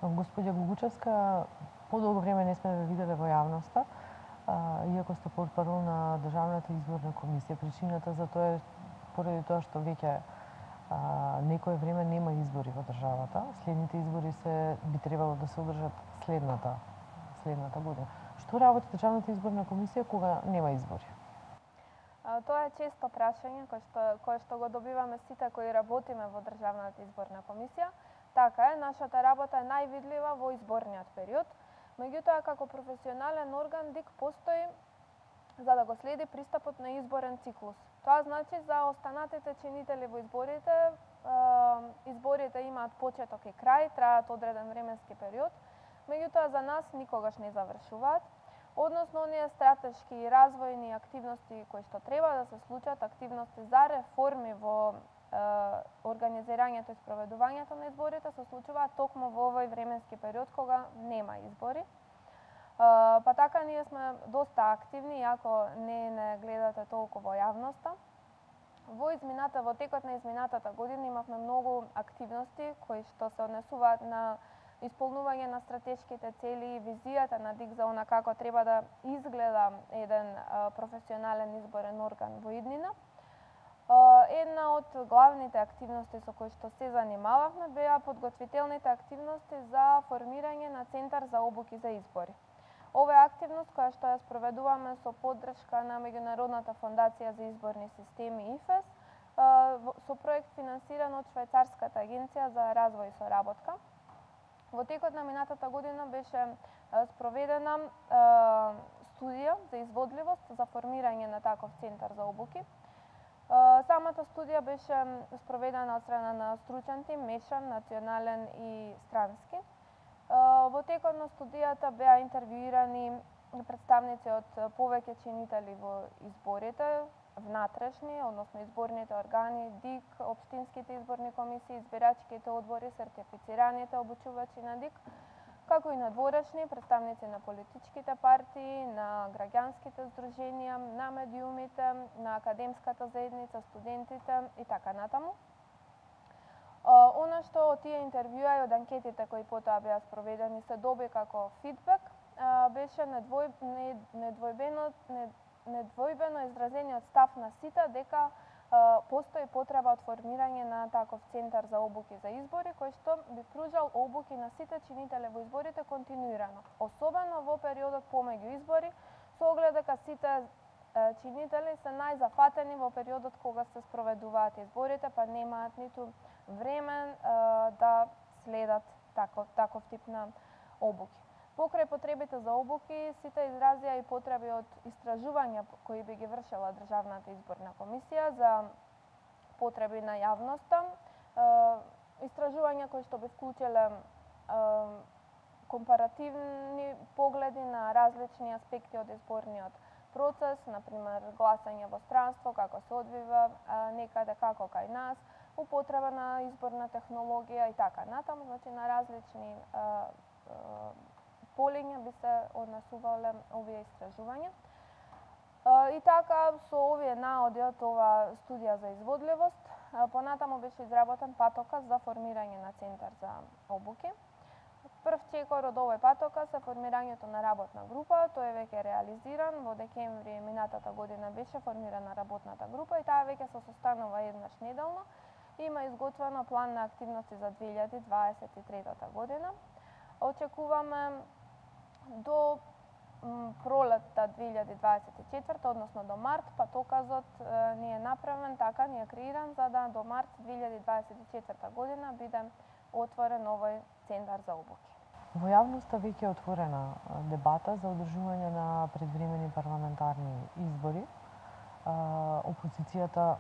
Господја Гугучевска, подолго време не сме ве виделе во јавноста, иако сте портпарол на Државната изборна комисија. Причината за тоа е поради тоа што веќе некое време нема избори во државата. Следните избори би требало да се одржат следната година. Што работи Државната изборна комисија кога нема избори? Тоа е често прашање кое што го добиваме сите кои работиме во Државната изборна комисија. Така е, нашата работа е највидлива во изборниот период, меѓутоа како професионален орган ДИК постои за да го следи пристапот на изборен циклус. Тоа значи за останатите чинители во изборите, изборите имаат почеток и крај, траат одреден временски период, меѓутоа за нас никогаш не завршуваат, односно оние стратешки и развојни активности кои што треба да се случат, активности за реформи во организирањето и спроведувањето на изборите се случуваат токму во овој временски период кога нема избори. Па така ние сме доста активни, иако не гледате толку во јавноста. Во текот на изминатата година имавме многу активности кои што се однесуваат на исполнување на стратешките цели и визијата на ДИК за она како треба да изгледа еден професионален изборен орган во иднина. Една од главните активности со кои што се занимававме беа подготвителните активности за формирање на Центар за обуки за избори. Ова е активност која што ја спроведуваме со поддршка на Меѓународната фондација за изборни системи ИФЕС, со проект финансиран од Швајцарската агенција за развој и соработка. Во текот на минатата година беше спроведена студија за изводливост за формирање на таков центар за обуки. Самата студија беше спроведена од страна на стручен тим, мешан, национален и странски. Во текот на студијата беа интервјуирани представници од повеќе чинители во изборите, внатрешни, односно изборните органи, ДИК, општинските изборни комисии, избирачките одбори, сертифицираните обучувачи на ДИК, како и надворешни представници на политичките партии, на граѓанските здруженија, на медиумите, на академската заедница, студентите и така натаму. Она што од тие интервјуа и од анкетите кои потоа беа спроведени се доби како фидбек, беше недвојбено изразениот став на сите дека постои потреба од формирање на таков центар за обуки за избори, кој што би пружал обуки на сите чинители во изборите континуирано, особено во периодот помеѓу избори, со оглед дека сите чинители се најзафатени во периодот кога се спроведуваат изборите, па немаат ниту време да следат таков тип на обуки. Покрај потребите за обуки, сите изразија и потреби од истражувања кои би ги вршела Државната изборна комисија за потреби на јавноста, истражувања кои што би вклучиле компаративни погледи на различни аспекти од изборниот процес, например гласање во странство, како се одвива некаде, како кај нас, употреба на изборна технологија и така натаму, значи на различни полиња би се однесувале овие истражувања. И така, со овие наоди од ова студија за изводливост, понатаму беше изработен патоказ за формирање на Центар за обуки. Прв чекор од овој патоказ е формирањето на работна група, тој е веќе реализиран, во декември минатата година беше формирана работната група и таа веќе се состанува еднаш неделно. Има изготвено план на активности за 2023 година. Очекуваме до пролетта 2024, односно до март, патоказот ни е направен така, ни е креиран за да до март 2024 година биде отворен овој Центар за обуки. Во јавноста веќе е отворена дебата за одржување на предвремени парламентарни избори. Опозицијата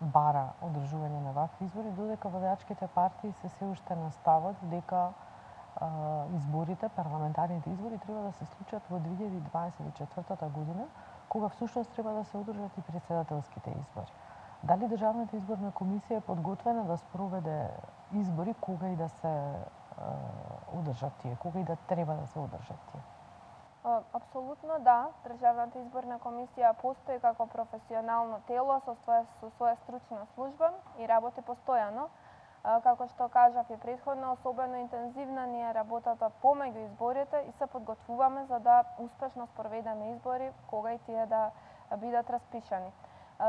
бара одржување на вакви избори, додека водачките партии се уште на ставот дека изборите, парламентарните избори треба да се случат во 2024 година, кога всушност треба да се одржат и претседателските избори. Дали Државната изборна комисија е подготвена да спроведе избори кога и да се одржат тие, кога и да треба да се одржат тие? Апсолутно да. Државната изборна комисија постои како професионално тело со своја стручна служба и работи постојано. Како што кажав и претходно, особено интензивна ни е работата помеѓу изборите и се подготвуваме за да успешно спроведеме избори кога и тие да бидат распишани.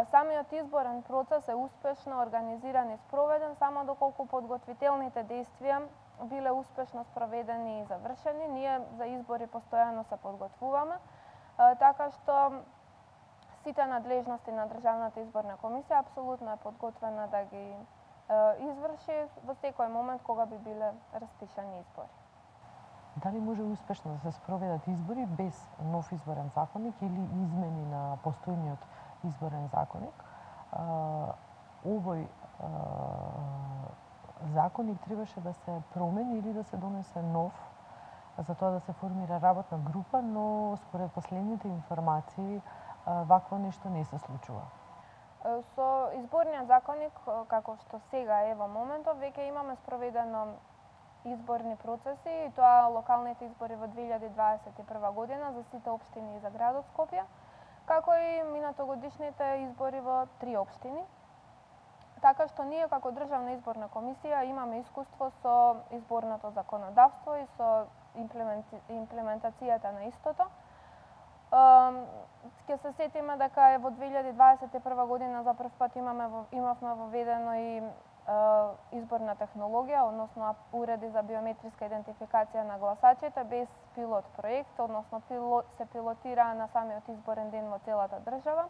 Самиот изборен процес е успешно организиран и спроведен само доколку подготвителните действија биле успешно спроведени и завршени. Ние за избори постојано се подготвуваме, така што сите надлежности на Државната изборна комисија апсолутно е подготвена да ги изврши во секој момент кога би биле распишани избори. Дали може успешно да се спроведат избори без нов изборен законник или измени на постојниот изборен законник? Овој законник требаше да се промени или да се донесе нов, за тоа да се формира работна група, но според последните информации вакво нешто не се случува. Со изборниот законник, како што сега е во моментов, веќе имаме спроведено изборни процеси, и тоа локалните избори во 2021 година за сите општини и за градот Скопје, како и минатогодишните избори во 3 општини. Така што ние како Државна изборна комисија имаме искуство со изборното законодавство и со имплементацијата на истото. Ќе се сетиме дека во 2021 година за прв пат имавме воведено и изборна технологија, односно уреди за биометриска идентификација на гласачите без пилот проект, односно се пилотираа на самиот изборен ден во целата држава.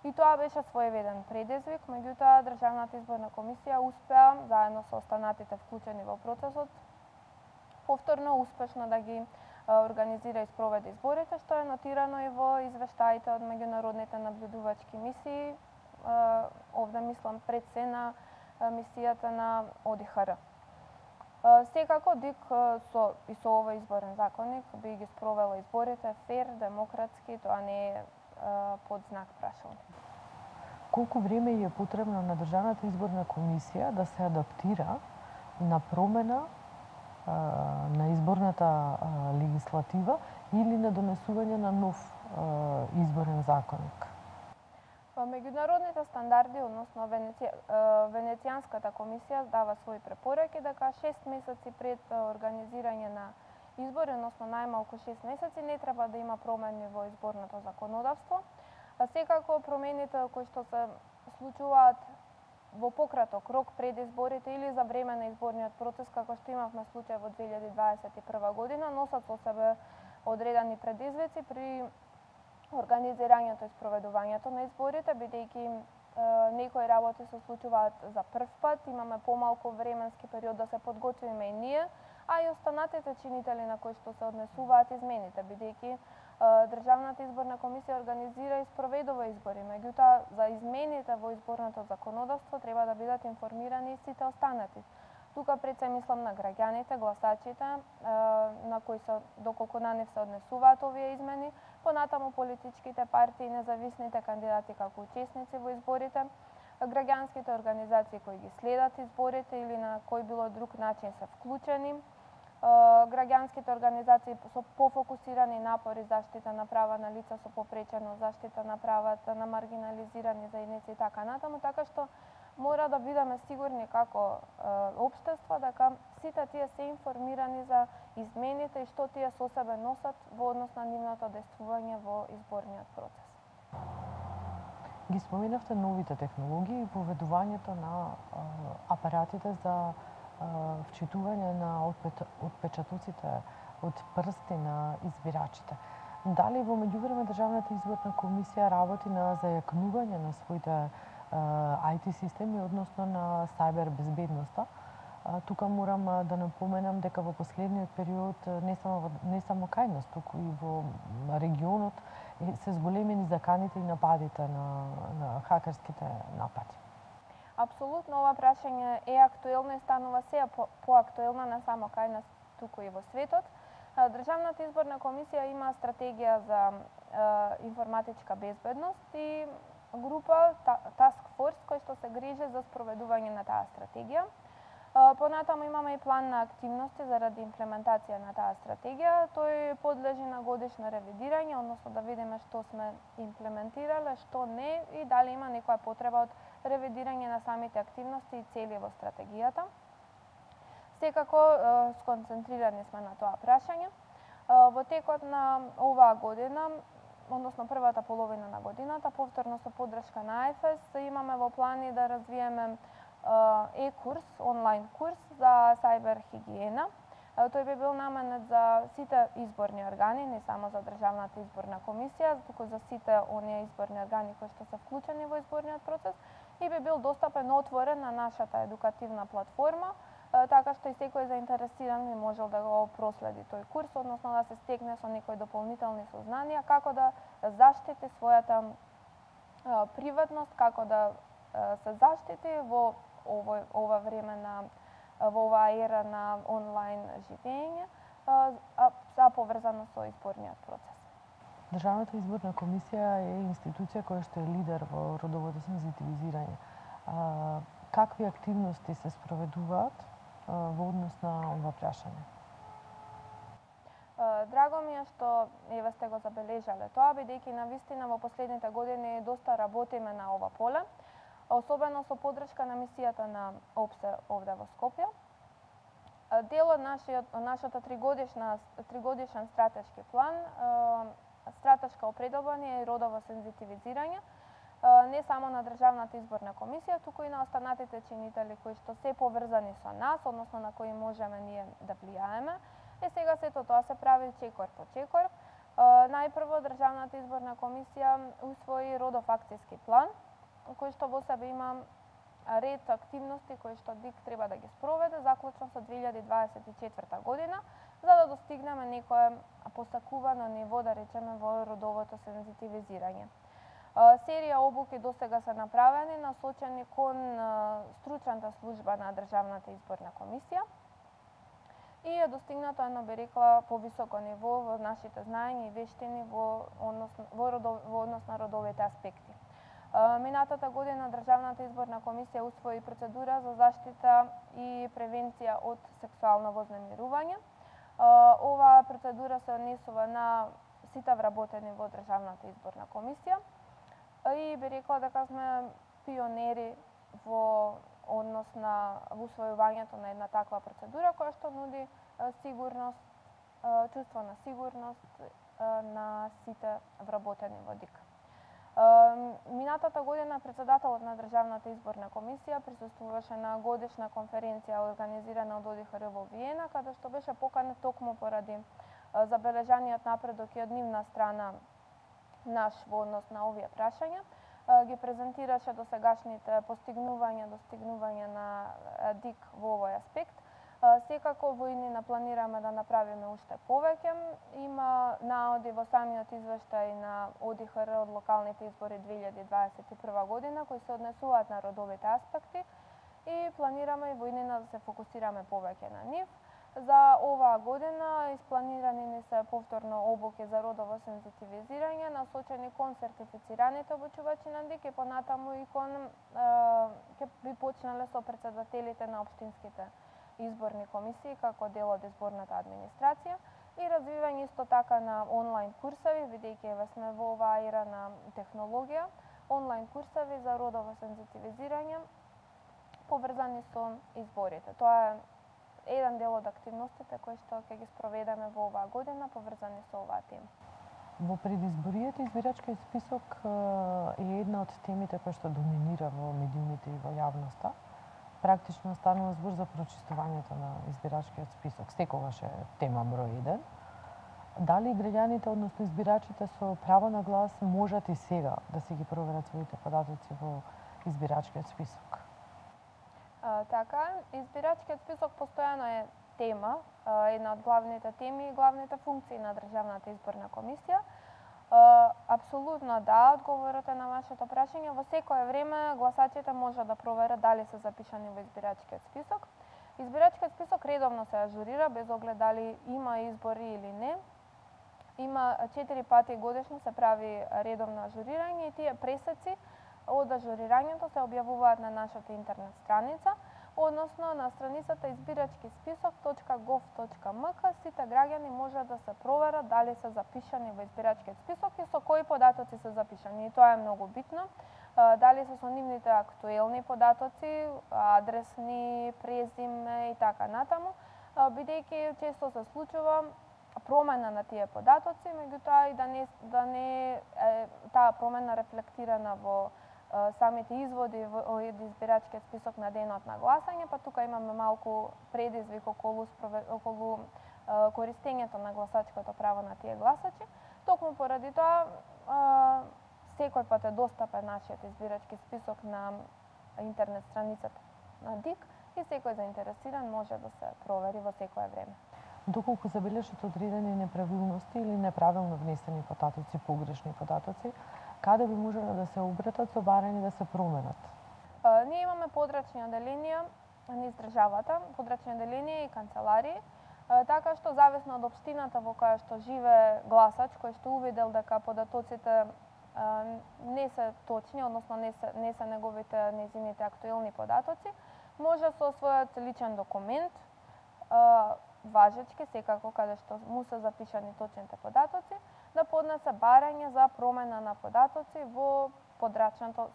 И тоа беше своевиден предизвик, меѓутоа Државната изборна комисија успеа, заедно со останатите вклучени во процесот, повторно успешно да ги организира и спроведе изборите, што е нотирано и во извештаите од меѓународните наблюдувачки мисии, овде мислам пред се на мисијата на ОДИХР. Секако ДИК со овој изборен законник би ги спровела изборите фер, демократски, тоа не е под знак прашање. Колку време е потребно на Државната изборна комисија да се адаптира на промена на изборната легислатива или на донесување на нов изборен законник? Меѓународните стандарди, односно Венецијанската комисија дава свои препораки дека 6 месеци пред организирање на избори, односно најмалку 6 месеци, не треба да има промени во изборното законодавство. Секако промените кои што се случуваат во пократок рок пред изборите или за време на изборниот процес, како што имавме случај во 2021 година, носат со себе одредени предизвици при организирањето и спроведувањето на изборите, бидејќи некои работи се случуваат за прв пат, имаме помалку временски период да се подготвиме и ние, а и останатите чинители на кои што се однесуваат измените, бидејќи Државната изборна комисија организира и спроведува избори, меѓутоа за измените во изборното законодавство треба да бидат информирани и сите останати. Тука пред се мислам на граѓаните, гласачите, на кои се, доколку на нив се однесуваат овие измени, понатаму политичките партии, независните кандидати како учесници во изборите, граѓанските организации кои ги следат изборите или на кој било друг начин се вклучени, граѓанските организации со пофокусирани напори заштита на права на лица со попреченост, заштита на правата на маргинализирани заедници и така натаму, така што мора да бидеме сигурни како општество дека сите тие се информирани за измените и што тие со себе носат во однос на нивното действување во изборниот процес. Ги споменавте новите технологии и поведувањето на апаратите за вчитување на отпечатоците од прсти на избирачите. Дали во меѓувреме Државната изборна комисија работи на зајакнување на своите IT системи, односно на сајбер безбедноста? Тука морам да напоменам дека во последниот период не само кај нас, туку и во регионот се зголемени заканите и нападите на хакерските напади. Апсолутно ова прашање е актуелно и станува се поактуелно не само кај нас, туку и во светот. Државната изборна комисија има стратегија за информатичка безбедност и група Task Force кој што се грижи за спроведување на таа стратегија. Понатаму имаме и план на активности заради имплементација на таа стратегија. Тој подлежи на годишно ревидирање, односно да видиме што сме имплементирале, што не и дали има некоја потреба од ревидирање на самите активности и цели во стратегијата. Секако сконцентрирани сме на тоа прашање. Во текот на оваа година, односно првата половина на годината, повторно со поддршка на АЕФЕС, имаме во плани да развиеме е-курс, онлайн курс за сајбер хигиена. Тој би бил наменет за сите изборни органи, не само за Државната изборна комисија, туку за сите оние изборни органи кои што се вклучени во изборниот процес и би бил достапен отворен на нашата едукативна платформа, така што и секој заинтересиран би можел да го проследи тој курс, односно да се стекне со некои дополнителни сознанија како да заштити својата приватност, како да се заштити во ова време во оваа ера на онлайн живење, поврзано со изборниот процес. Државната изборна комисија е институција која што е лидер во родовото сензитивизирање. Какви активности се спроведуваат во однос на ова прашање? Драго ми е што еве сте го забележале тоа, бидејќи навистина во последните години доста работиме на ова поле, особено со поддршка на мисијата на ОПСЕ овде во Скопје. Дел од нашата тригодишен стратешки план, стратешка определување и родово сензитивизирање, не само на Државната изборна комисија, туку и на останатите чинители кои што се поврзани со нас, односно на кои можеме ние да влијаеме. И сега сето тоа се прави чекор по чекор. Најпрво Државната изборна комисија усвои родов акцијски план, кој што во себе има ред активности кои што ДИК треба да ги спроведе заклучно со 2024 година, за да достигнеме некое посакувано ниво, да речеме, во родовото сензитивизирање. Серија обуки досега се направени, насочени кон стручната служба на Државната изборна комисија и е достигнато едно, би рекла, повисоко ниво во нашите знаења и вештини во однос на родовите аспекти. Минатата година Државната изборна комисија усвои процедура за заштита и превенција од сексуално вознемирување. Оваа процедура се однесува на сите вработени во Државната изборна комисија и би рекла дека сме пионери во однос на усвојувањето на една таква процедура која што нуди сигурност, чувство на сигурност на сите вработени во ДИК. Минатата година председателот на Државната изборна комисија присуствуваше на годишна конференција организирана од ОДИХР во Виена, каде што беше поканет токму поради забележаниот напредок и од нивна страна наш во однос на овие прашања. Ги презентираше досегашните достигнувања на ДИК во овој аспект. Секако во иднина планираме да направиме уште повеќе. Има наоди во самиот извештај на ОДИХР од локалните избори 2021 година кои се однесуваат на родовите аспекти и планираме и во иднина да се фокусираме повеќе на нив. За оваа година испланирани ни се повторно обуки за родово сензитивизирање, насочени кон сертифицираните обучувачи на ДИК и понатаму и кон ќе би почнале со претседателите на општинските изборни комисии како дел од изборната администрација и развивање исто така на онлайн курсеви, бидејќи еве сме во оваа ера на технологија, онлайн курсеви за родово сензитивизирање поврзани со изборите. Тоа е еден дел од активностите кои што ќе ги спроведеме во оваа година поврзани со оваа тема. Во предизборијата избирачкиот список е една од темите која што доминира во медиумите и во јавноста. Практично станува збор за прочистувањето на избирачкиот список. Секогаш е тема број 1. Дали граѓаните, односно избирачите со право на глас, можат и сега да си ги проверат своите податоци во избирачкиот список? Така, избирачкиот список постојано е тема, една од главните теми и главните функции на Државната изборна комисија. Апсолутно да, одговорот е на вашето прашање. Во секое време гласачите можат да проверат дали се запишани во избирачкиот список. Избирачкиот список редовно се ажурира без оглед дали има избори или не. Има 4 пати годишно се прави редовно ажурирање и тие пресеци од ажурирањето се објавуваат на нашата интернет страница, односно на страницата избирачкисписок.gov.mk. Сите граѓани можат да се проверат дали се запишани во избирачкиот список и со кои податоци се запишани. И тоа е многу битно. дали се со нивните актуелни податоци, адресни, презиме и така натаму, бидејќи често се случува промена на тие податоци, меѓутоа и да не е таа промена рефлектирана во самите изводи од избирачкиот список на денот на гласање, па тука имаме малку предизвик околу користењето на гласачкото право на тие гласачи. Токму поради тоа, секој пат е достапен нашиот избирачки список на интернет страницата на ДИК и секој заинтересиран може да се провери во секое време. Доколку забележат одредени неправилности или неправилно внесени податоци, погрешни податоци, каде би можеле да се обратат со барање да се променат? Ние имаме подрачни оделенија низ државата, подрачни оделенија и канцеларии, така што зависно од општината во која што живее гласач, кој што увидел дека податоците не се точни, односно не се неговите актуелни податоци, може со својот личен документ, важечки, секако каде што му се запишани точните податоци, да поднесе барање за промена на податоци во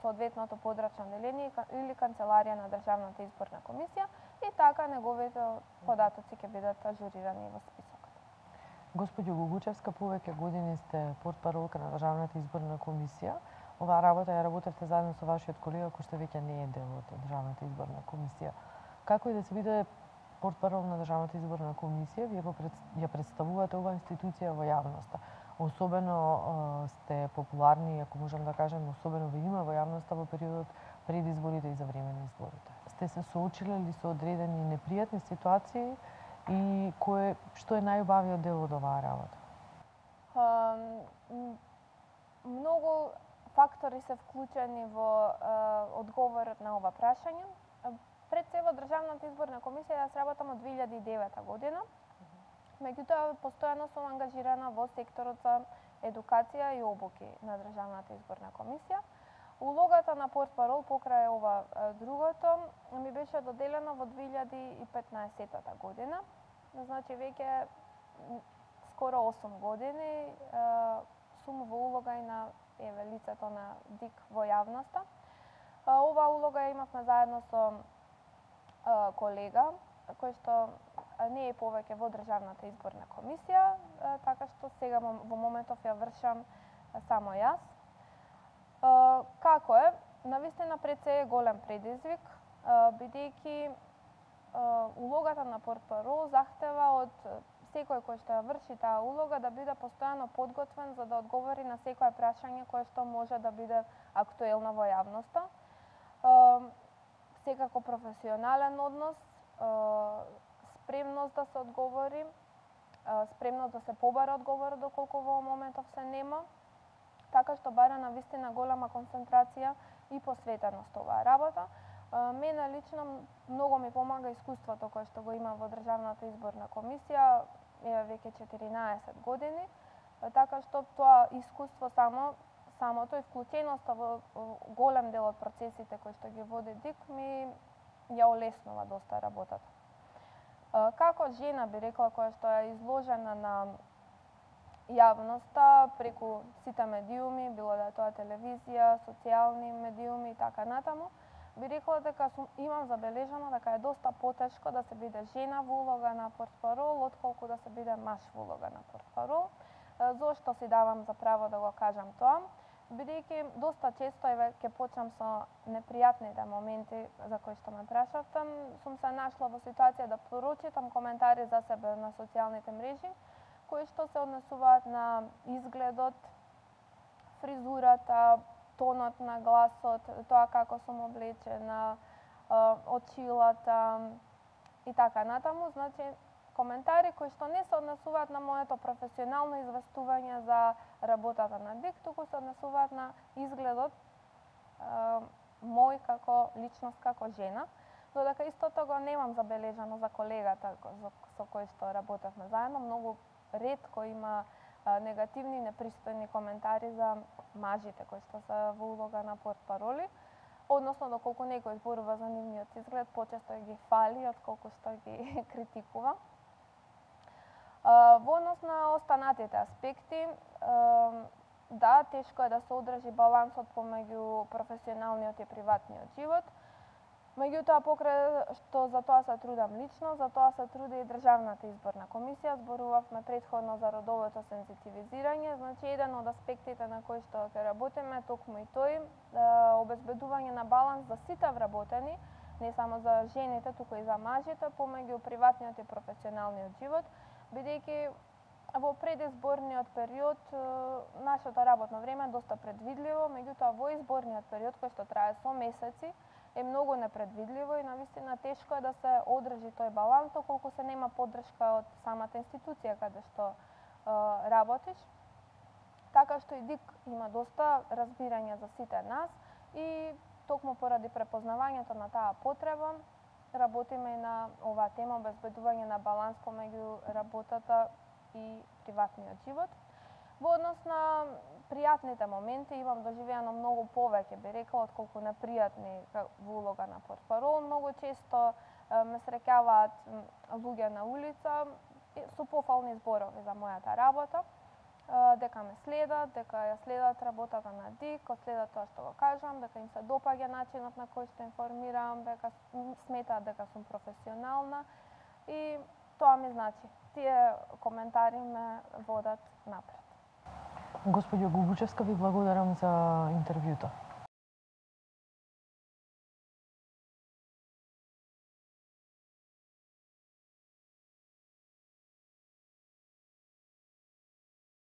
соодветното подрачно оделение или канцеларија на Државната изборна комисија и така неговите податоци ќе бидат ажурирани во списокот. Господјо Гугучевска, повеќе години сте портпаролка на Државната изборна комисија. Оваа работа ја работевте заедно со вашиот колега кој што веќе не е дел од Државната изборна комисија. Како и да се биде портпарол на Државната изборна комисија, вие ја представувате оваа институција во јавноста. Особено сте популарни, ако можам да кажем, особено во име во јавноста во периодот пред изборите и за време на изборите. Сте се соочиле ли со одредени непријатни ситуации и што е најубавиот дел од оваа работа? Многу фактори се вклучени во одговорот на ова прашање. Пред се во Државната изборна комисија јас работам од 2009 година. Меѓутоа, постојано сум ангажирана во секторот за едукација и обуки на Државната изборна комисија. Улогата на портпарол покрај ова другото ми беше доделена во 2015 година. Значи, веќе скоро 8 години сум во улога и на лицето на ДИК во јавноста. Оваа улога ја имавме заедно со колега, кој што не е повеќе во Државната изборна комисија, така што сега во моментов ја вршам само јас. Како е? Навистина пред се е голем предизвик, бидејќи улогата на портпарол захтева од секој кој што ја врши таа улога да биде постојано подготвен за да одговори на секое прашање кое што може да биде актуелно во јавноста. Секако професионален однос, спремност да се одговори, спремност да се побара одговор доколку во моментов се нема, така што бара навистина голема концентрација и посветеност оваа работа. Мене лично многу ми помага искуството кое што го има во Државната изборна комисија, веќе 14 години, така што тоа искуство самото и вклученоста во голем дел од процесите кои што ги води ДИК ми ја олеснува доста работата. Како жена би рекла која што е изложена на јавноста преку сите медиуми, било да е тоа телевизија, социјални медиуми и така натаму, би рекла дека имам забележано дека е доста потешко да се биде жена во улога на портпарол отколку да се биде маж во улога на портпарол. Зошто си давам за право да го кажам тоа? Бидејќи доста често ќе почнам со непријатните моменти за кои што ме прашавте, сум се нашла во ситуација да прочитам коментари за себе на социјалните мрежи кои што се однесуваат на изгледот, фризурата, тонот на гласот, тоа како сум облечена, очилата и така натаму. Значи, коментари кои што не се однесуваат на моето професионално известување за работата на ДИК, туку се однесуваат на изгледот мој како личност, како жена, додека истото го немам забележано за колегата со кој што работевме заедно. Многу ретко има негативни, непристојни коментари за мажите кои што се во улога на портпароли, односно доколку некој зборува за нивниот изглед, почесто ги фали отколку што ги критикува. Во однос на останатите аспекти, Да, тешко е да се одржи балансот помеѓу професионалниот и приватниот живот. Меѓутоа, покрај што за тоа се трудам лично, за тоа се труди и Државната изборна комисија. Зборувавме претходно за родовото сензитивизирање, значи еден од аспектите на кои што ќе работиме токму и тој, обезбедување на баланс за сите вработени, не само за жените, туку и за мажите, помеѓу приватниот и професионалниот живот, бидејќи во предизборниот период нашето работно време е доста предвидливо, меѓутоа во изборниот период кој што трае со месеци е многу непредвидливо и навистина тешко е да се одржи тој баланс доколку се нема поддршка од самата институција каде што работиш. Така што и ДИК има доста разбирање за сите нас и токму поради препознавањето на таа потреба работиме и на оваа тема обезбедување на баланс помеѓу работата и приватниот живот. Во однос на пријатните моменти имам доживеано многу повеќе, би рекла, отколку непријатни во улога на портпарол. Многу често ме среќаваат луѓе на улица со пофални зборови за мојата работа, дека ме следат, дека ја следат работата на ДИК, следат тоа што го кажам, дека им се допаѓа начинот на кој што информирам, дека сметаат дека сум професионална и тоа ми значи. Тие коментари ме водат напред. Господјо Губучевска, ви благодарам за интервјуто.